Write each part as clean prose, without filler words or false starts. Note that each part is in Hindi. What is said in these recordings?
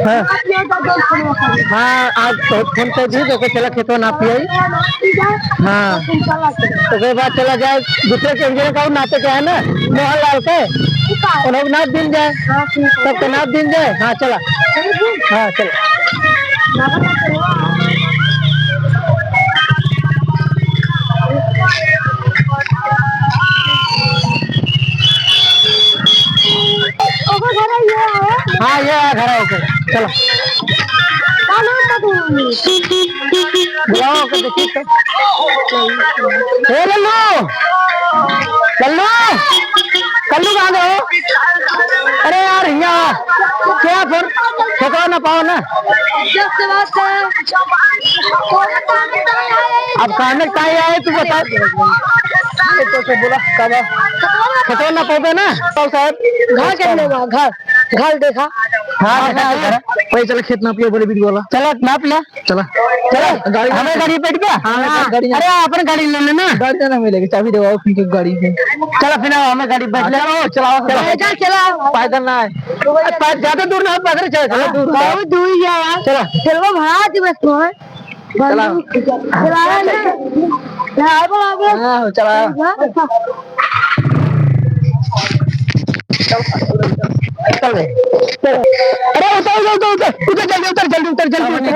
हाँ हाँ, आज फोन पे भी देखो चला खेतों ना पिया। हाँ तो बाद चला जाए दूसरे के इंजीनियर का नाते के है ना मोहनलाल के उन्हें नाप दिन जाए सबके नाप दिन जाए। हाँ चला। हाँ चला। हाँ ये है घर है ओके चलो बुलाओ ओके देखिए लल्लू लल्लू कल्लू कहाँ गए हो? अरे यार यहाँ क्या फिर ठेका ना पाओ ना अब खाने का ही आए तू बता तो बोला कब ठेका ना पाओगे ना साहब घर करने का घर घर देखा। हाँ वही चलो खेत नाप लिया बोले वीडियो वाला चलो नाप लिया चलो चलो गाड़ी हमें गाड़ी पेट गया। अरे अपने गाड़ी ले लेना गाड़ी देना मिलेगी चाबी दे फिर गाड़ी में चलो फिर हमें गाड़ी बैठ ले चलाओ चला पैदल ना है ज्यादा दूर ना पैदल चलो दूर बहुत दूर ही है यार चलो चलो भाड़ा दी बस चला अरे उतर उतर उतर उतर जल्दी उतर जल्दी उतर जल्दी।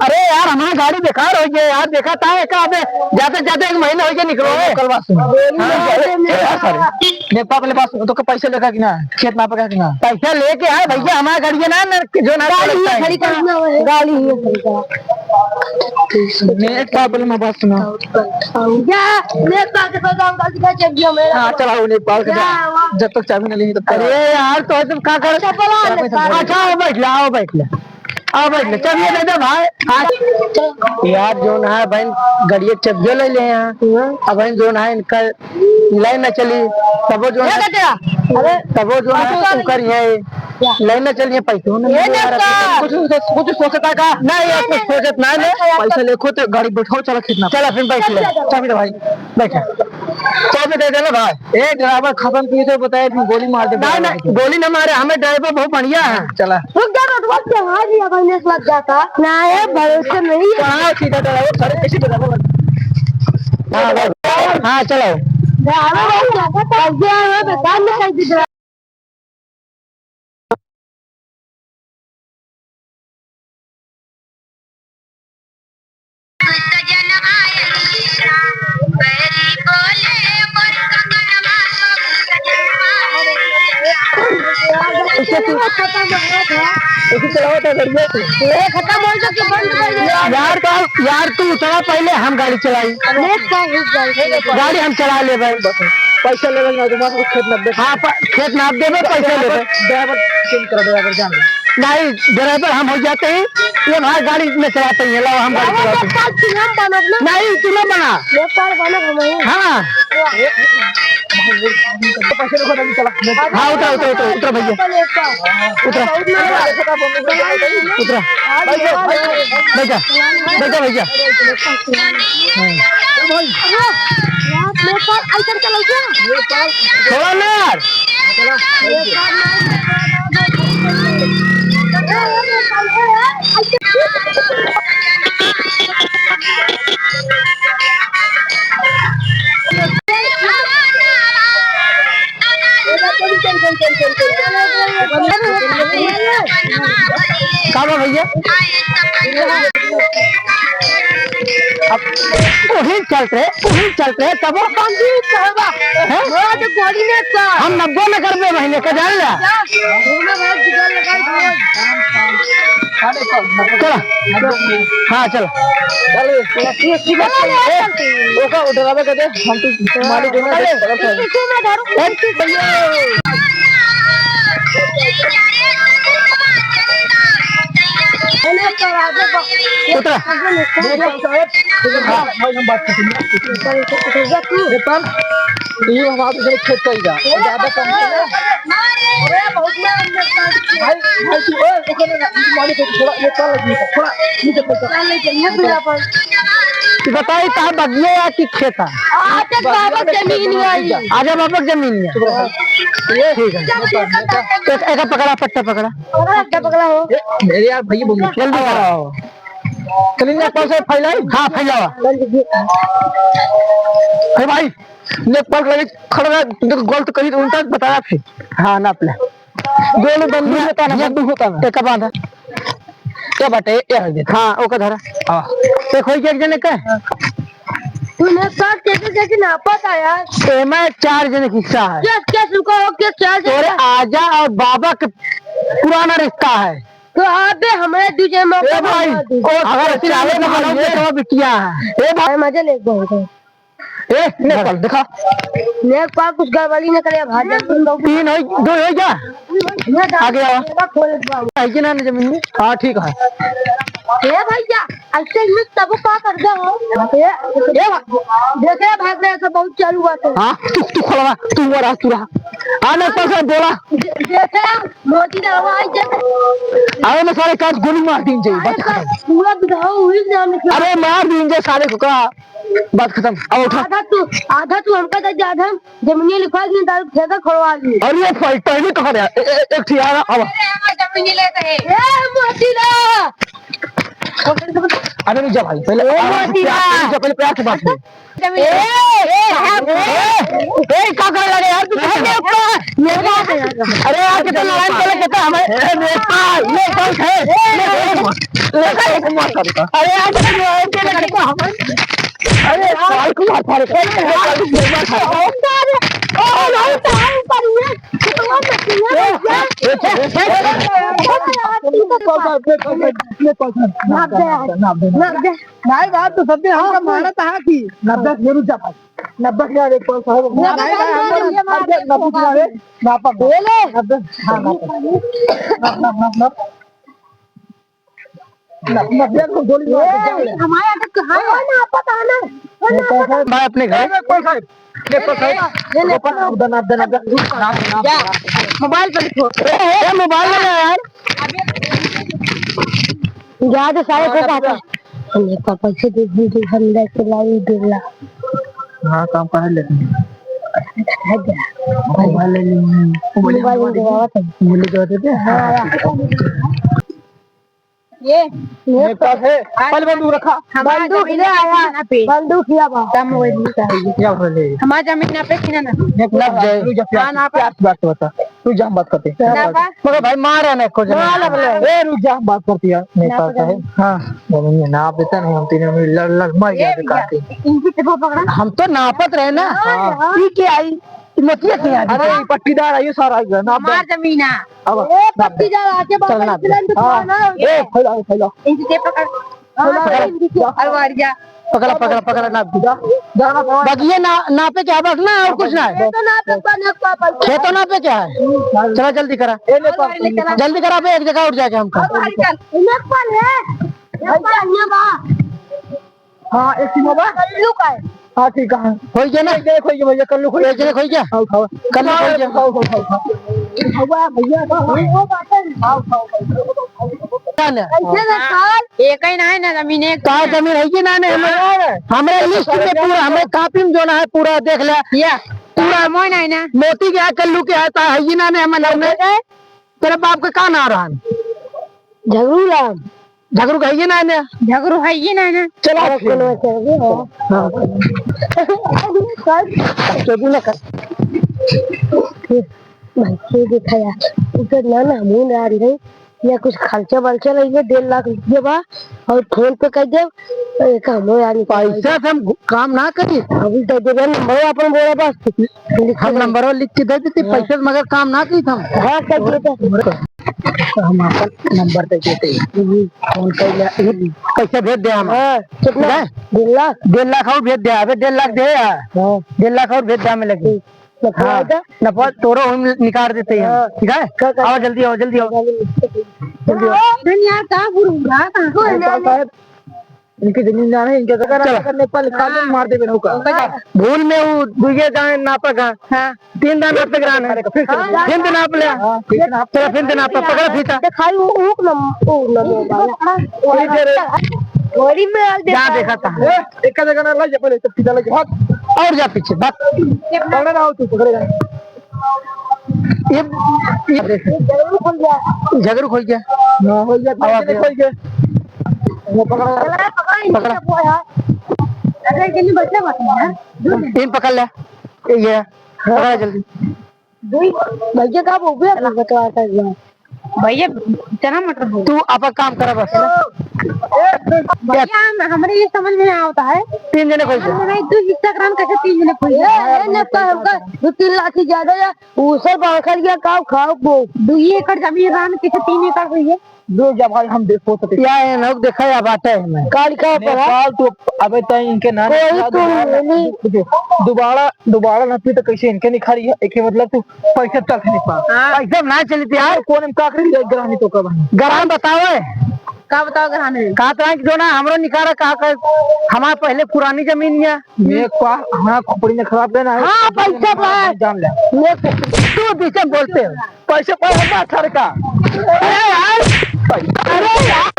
अरे यार हमारा गाड़ी बेकार हो गया यार देखा था जाते जाते एक महीना हो गया निकलो कल नेपाल के पास तो पैसे लेकर कि ना खेत नाप का कि ना पैसा लेके आए भैया हमारा गाड़ी है ना जो ना गाड़ी नेपाल में बात सुना चलाओ नेपाल के जब तक चाबी नहीं ली तब अरे यार तो तुम क्या कर अच्छा बैठ ले आओ बैठ ले आओ बैठ ले चलिए दे दे भाई यार जो ना है बहन गाड़ी चब्बे ले ले यहाँ अब बहन जो ना है इनका लाइन न चली तब जो अरे तब जो है कर लाइन न चलिए पैसे कुछ सोचता का नहीं यार कुछ सोचत ना ले पैसा लेखो तो गाड़ी बैठो चलो खींचना चलो फिर बैठ ले चाबी दे भाई बैठा चाबी दे देना भाई एक ड्राइवर खत्म किए थे बताए गोली मार दे नहीं गोली न मारे हमें ड्राइवर बहुत बढ़िया है चला रुक जा रोड पे हां जी अब लग जाता ना है भरोसे नहीं है हां सीधा ड्राइवर सारे कैसे ड्राइवर हां चलो बता नहीं सकती यार तू उतरा पहले हम गाड़ी चलाई गाड़ी हम चला ले पैसा ले खेत नाप दे हाँ खेत नाप दे पैसा ले ड्राइवर चेंज करो ड्राइवर जान नहीं ड्राइवर हम हो जाते हैं ये हमारी गाड़ी में चलाते हैं लाओ हम गाड़ी चलाते हैं नहीं तू ना बना हाँ पैसे देखो नहीं चला हाँ उतरा उतरा उतरा उतरा भैया उतरा उतरा बैठा बैठा भैया थोड़ा ना यार कहाँ भैया अब वही चलते तब हम 90 में कर दे महीने का जान लिया चलो हाँ चलो ड्राइवर कहते हम तो मालिक उतरा हम बात ये खेत करेगा ज्यादा कम थोड़ा बताइए कहाँ बगिए या कि खेता? आजा बाबा जमीन आई। आजा बाबा जमीन है। ठीक है, एक पकड़ा, पट्टा पकड़ा। क्या पकड़ा हो? मेरे यार भैया बोल जल्दी आओ। चलिए कौन सा फैलाए? हाँ फैलावा। अरे भाई ने पकड़ लगे खड़ा देखो गलत करी तो उल्टा बताया फिर। हाँ नाप ले। दोनों बंदी होता ना, बंदूक होता ना। एक बांधा। क्या बाटे ये रख दे। हाँ ओका धरा। हां देखो एक जने का तूने साथ कैसे नापा था यार? एमा 4 जने की हिस्सा है। क्या रुका हो? क्या 4 जने? और आजा और बाबा के पुराना रिश्ता है। तो अबे हमारे दूसरे मौका भाई अगर चाले ना बनाओगे तो बिटिया है। ए भाई मजा ले बहुत ए नेपाल दिखा नेक पा कुछ गड़बड़ी न करे भाग जा। 3 हो 2 हो जा आगे आओ। खोल बाबू है कि ना जमीन में? हाँ ठीक है। ए भैया ऐसे में तब का कर दो ए देखे भाग रहे सब बहुत चालू बात है। हाँ तू खोलवा तू रहा तू रहा। हाँ ना पैसा बोला देखे मोदी ने आवाज दे अरे मैं सारे काज गोली मार दी चाहिए बात खत्म। पूरा बिगाओ हुई जाने के। अरे मार दी सारे को का बात खत्म। अब उठा आधा तू हमका दे आधा जमीन लिखवा दी दारू ठेका खोलवा दी। और ये पहले कहा गया एक ठीक आ अब जमीन लेते हैं ए मोदी ना। अरे नहीं जा भाई पहले पहले प्यार से बात कर। क्या कर लगे यार तू अरे यार कितना लड़ाई चले कितना हमारे नेपाल है। अरे यार अरे यार को मार फाड़ भाई बात तो सब हमका माना था कि 90 जरूर जा भाई 90 क्या रे पैसा हो 90 नापा बोले 90 हां नाप को गोली मार हमारे अटक कहां है ना पता ना भाई अपने घर मोबाइल पर लिखो मोबाइल में यार याद सारे को आता है पापा से देखो हल्ला चलाई दिला। हाँ काम कर लेते ये मेरे पास है पहले बंदूक रखा बंदूक ले आया बंदूक किया हमारा जमीन ना पे खीना ना बात बता तू जाम बात करते मगर भाई मार है ना को ए रुक जा बात करती है मेरे पास है। हाँ जमीन नाप देता नहीं हम तीनों में लड़ मर गया काटे इनकी टिपा पकड़ा हम तो नापत रहे ना ठीक है आई मतिया क्या अरे पट्टीदार आई सारा नाप हमार जमीन है अब पट्टीदार आके बाबा चलना ए फैला इनकी टिपा पकड़ अलवारिया पकड़ा पकड़ा पकड़ा नाप जाना बाकी ना नापे क्या बस ना और कुछ ना है खेतों नापे क्या है। चलो जल्दी करा जल्दी करा पे एक जगह उठ जाके हमको। हाँ एक हाँ ठीक है खोई गया ना खोई गया भैया कल्लू खोई गया खोई गया कल्लू खोई गया एक ही ना है ना जमीन एक कहा जमीन है कि ना हमारे लिस्ट में पूरा हमें कापी में जो ना है पूरा देख लिया पूरा मोइन है ना मोती के है कल्लू के है ही ना हमें तेरे बाप का कहाँ ना रहा झगड़ू राम झगड़ू है ये ना झगड़ू है ये ना चलो दिखाया ना मुन आ रही या कुछ खर्चा बर्चा लगे 1.5 लाख रुपया बा और फोन पे कर दे पैसा से हम काम ना करी अभी तो दे नंबर अपन बोला बस हम नंबर लिख के दे देते पैसे मगर काम ना की हम हाँ कर देते हम अपन नंबर दे देते फोन कर पैसा भेज दे हम कितना 1.5 लाख और भेज दे अबे 1.5 लाख दे 1.5 लाख और भेज दे हमें लगे नफा तोरो हम निकाल देते हैं ठीक है। आओ जल्दी आओ जल्दी आओ जल्दी आओ यार कहाँ भूलूंगा इनकी जमीन जाना है इनके करने पर कानून मार दे भूल में वो दुगे जाए नापा का 3 दिन नापे ग्रान है फिर दिन नाप ले चलो फिर दिन नापा पकड़ फीता खाली ऊक न गोली में डाल जहाँ देखा था एक जगह ना ला पहले तो सीधा लगे भाग और जा पीछे भाग। पकड़े ना हो तू पकड़ेगा ये देख जरूर खुल गया झगड़ू खोल गया। ना हो गया खोल के वो पकड़ा पकड़ा अरे जल्दी बच्चा मत यार इन पकड़ ले ये पकड़ा जल्दी। भैया का वो भी बता था भैया चना मटर हो तू आपका काम करा बस। भैया हमारे ये समझ में आता है 3 जने खोल हमने नहीं तू इंस्टाग्राम कैसे 3 जने खोल ये हमका 2-3 लाख ज्यादा या उसे बाखर गया काव खाओ वो 2 एकड़ जमीन रान कैसे 3 एकड़ हुई है दो जब भाई हम देखो तो या है ना देखा या बात है मैं काल का नेपाल तो अबे तय इनके नाम दोबारा न तो कैसे इनके नहीं खड़ी है एक मतलब तू पैसे चल नेपाल पैसा ना चली थी यार। कौन का ग्रामी तो कब गराम बताओ का बताओ घराने कहा था कि जो ना हमरो निकाला कहा हमारे पहले पुरानी जमीन है एक पास हमारा खोपड़ी में खराब देना है। हाँ पैसा जान ले तू पीछे बोलते हो पैसे पर हटा छड़ का अरे यार अरे यार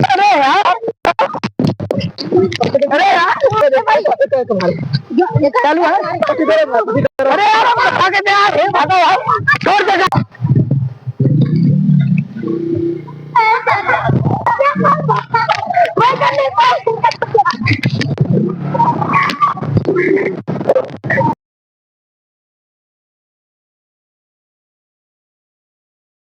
अरे यार चालू है अरे यार आगे दे यार भागो यार छोड़ दे